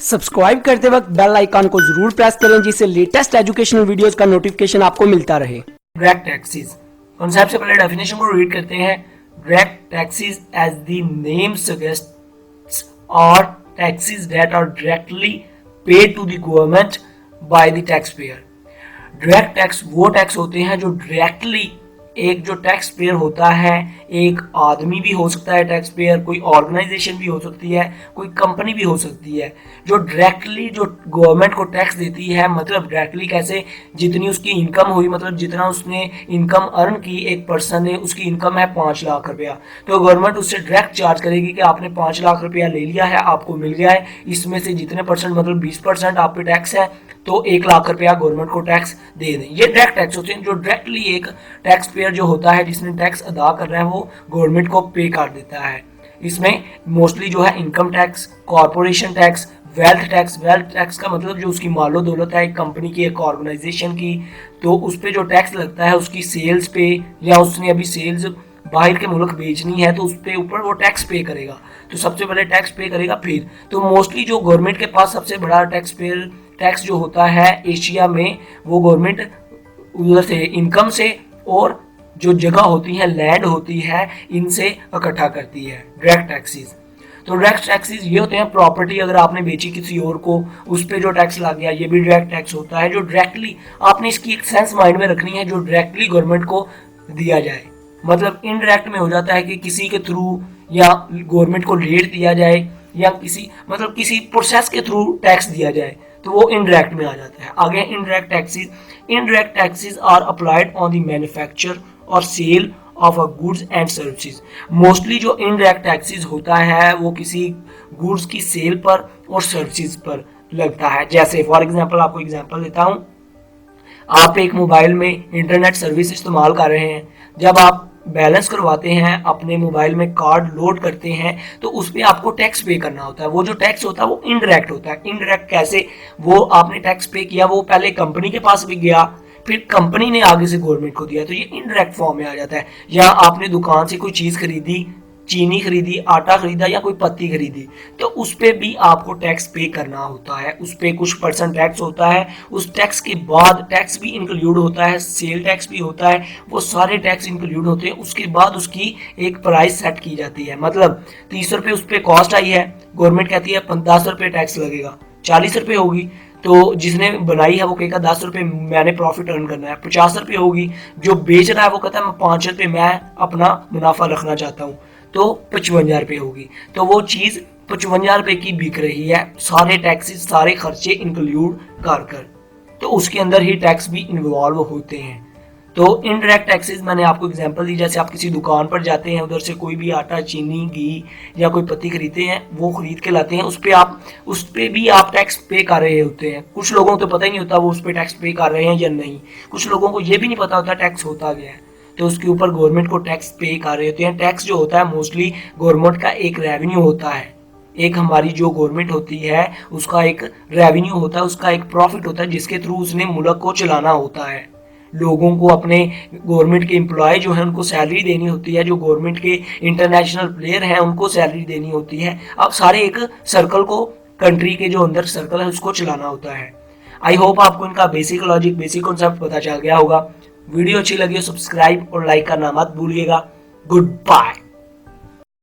Subscribe करते वक्त bell icon को जरूर प्रेस करें जिससे लेटेस्ट एजुकेशनल वीडियोस का नोटिफिकेशन आपको मिलता रहे। डायरेक्ट टैक्सेस कॉन्सेप्ट से पहले डेफिनेशन को रीड करते हैं। Direct taxes as the name suggests are taxes that are directly paid to the government by the tax payer. Direct tax वो टैक्स होते हैं जो डायरेक्टली एक जो टैक्स पेयर होता है, एक आदमी भी हो सकता है टैक्स पेयर, कोई ऑर्गेनाइजेशन भी हो सकती है, कोई कंपनी भी हो सकती है, जो डायरेक्टली जो गवर्नमेंट को टैक्स देती है। मतलब डायरेक्टली कैसे, जितनी उसकी इनकम हुई, मतलब जितना उसने इनकम अर्न की, एक पर्सन ने उसकी इनकम है 5 लाख रुपया, तो गवर्नमेंट उससे डायरेक्ट चार्ज करेगी कि आपने 5 लाख रुपया ले लिया है, आपको मिल गया है, इसमें से जितने परसेंट मतलब 20% आप पे टैक्स है, तो 1 लाख रुपया गवर्नमेंट को टैक्स दे दें। ये डायरेक्ट टैक्स होते हैं जो डायरेक्टली एक टैक्स पेयर जो होता है जिसने टैक्स अदा कर रहा है वो गवर्नमेंट को पे कर देता है। इसमें मोस्टली जो है income tax, corporation tax, wealth tax. Wealth tax का मतलब जो उसकी मालो दौलत है एक कंपनी की, एक ऑर्गेनाइजेशन की, तो उस पर जो टैक्स लगता है उसकी सेल्स पे, या उसने अभी सेल्स बाहर के मुल्क बेचनी है तो उस पे ऊपर वो टैक्स पे करेगा। तो सबसे पहले टैक्स पे करेगा, फिर तो मोस्टली जो गवर्नमेंट के पास सबसे बड़ा टैक्स जो होता है एशिया में, वो गवर्नमेंट उधर से इनकम से और जो जगह होती है, लैंड होती है, इनसे इकट्ठा करती है डायरेक्ट टैक्सेस। तो डायरेक्ट टैक्सेस ये होते हैं प्रॉपर्टी अगर आपने बेची किसी और को, उस पर जो टैक्स लग गया, ये भी डायरेक्ट टैक्स होता है जो डायरेक्टली, आपने इसकी एक सेंस माइंड में रखनी है, जो डायरेक्टली गवर्नमेंट को दिया जाए। मतलब इनडायरेक्ट में हो जाता है कि किसी के थ्रू या गवर्नमेंट को रेट दिया जाए, या किसी मतलब किसी प्रोसेस के थ्रू टैक्स दिया जाए, तो वो इनडायरेक्ट में आ जाता है। आगे indirect taxes. Indirect taxes are applied on the manufacture और sale of a goods and services. Mostly जो इनडायरेक्ट टैक्सेस होता है वो किसी गुड्स की सेल पर और सर्विसेज पर लगता है। जैसे फॉर एग्जांपल, आपको एग्जांपल देता हूँ, आप एक मोबाइल में इंटरनेट सर्विस इस्तेमाल कर रहे हैं, जब आप बैलेंस करवाते हैं, अपने मोबाइल में कार्ड लोड करते हैं, तो उस पर आपको टैक्स पे करना होता है। वो जो टैक्स होता है वो इनडायरेक्ट होता है। इनडायरेक्ट कैसे, वो आपने टैक्स पे किया, वो पहले कंपनी के पास भी गया, फिर कंपनी ने आगे से गवर्नमेंट को दिया, तो ये इनडायरेक्ट फॉर्म में आ जाता है। या आपने दुकान से कोई चीज खरीदी, चीनी खरीदी, आटा खरीदा या कोई पत्ती खरीदी, तो उस पे भी आपको टैक्स पे करना होता है। उस पे कुछ परसेंट टैक्स होता है, उस टैक्स के बाद टैक्स भी इंक्लूड होता है, सेल टैक्स भी होता है, वो सारे टैक्स इंक्लूड होते हैं। उसके बाद उसकी एक प्राइस सेट की जाती है। मतलब 30 रुपये उस पर कॉस्ट आई है, गवर्नमेंट कहती है 10 रुपये टैक्स लगेगा, 40 रुपये होगी, तो जिसने बनाई है वो कहेगा 10 रुपये मैंने प्रॉफिट अर्न करना है, 50 रुपये होगी, जो बेच रहा है वो कहता है मैं 5 रुपये मैं अपना मुनाफा रखना चाहता हूँ, तो 55 रुपये होगी। तो वो चीज़ 55 रुपये की बिक रही है, सारे टैक्सेस, सारे खर्चे इंक्लूड कर, तो उसके अंदर ही टैक्स भी इन्वॉल्व होते हैं। तो इनडायरेक्ट टैक्सेस मैंने आपको एग्जांपल दी, जैसे आप किसी दुकान पर जाते हैं, उधर से कोई भी आटा, चीनी, घी या कोई पत्ती खरीदते हैं, वो खरीद के लाते हैं, उस पर भी आप टैक्स पे कर रहे होते हैं। कुछ लोगों को तो पता ही नहीं होता वो उस पर टैक्स पे कर रहे हैं या नहीं, कुछ लोगों को ये भी नहीं पता होता टैक्स होता क्या है, तो उसके ऊपर गवर्नमेंट को टैक्स पे कर रहे होते हैं। टैक्स जो होता है मोस्टली गवर्नमेंट का एक रेवेन्यू होता है, एक हमारी जो गवर्नमेंट होती है उसका एक रेवेन्यू होता है, उसका एक प्रॉफिट होता है जिसके थ्रू उसने मुल्क को चलाना होता है। लोगों को, अपने गवर्नमेंट के एम्प्लॉय जो है उनको सैलरी देनी होती है, जो गवर्नमेंट के इंटरनेशनल प्लेयर हैं उनको सैलरी देनी होती है। अब सारे एक सर्कल को, कंट्री के जो अंदर सर्कल है उसको चलाना होता है। आई होप आपको इनका बेसिक लॉजिक, बेसिक कॉन्सेप्ट पता चल गया होगा। वीडियो अच्छी लगी हो सब्सक्राइब और लाइक करना मत भूलिएगा। Good bye.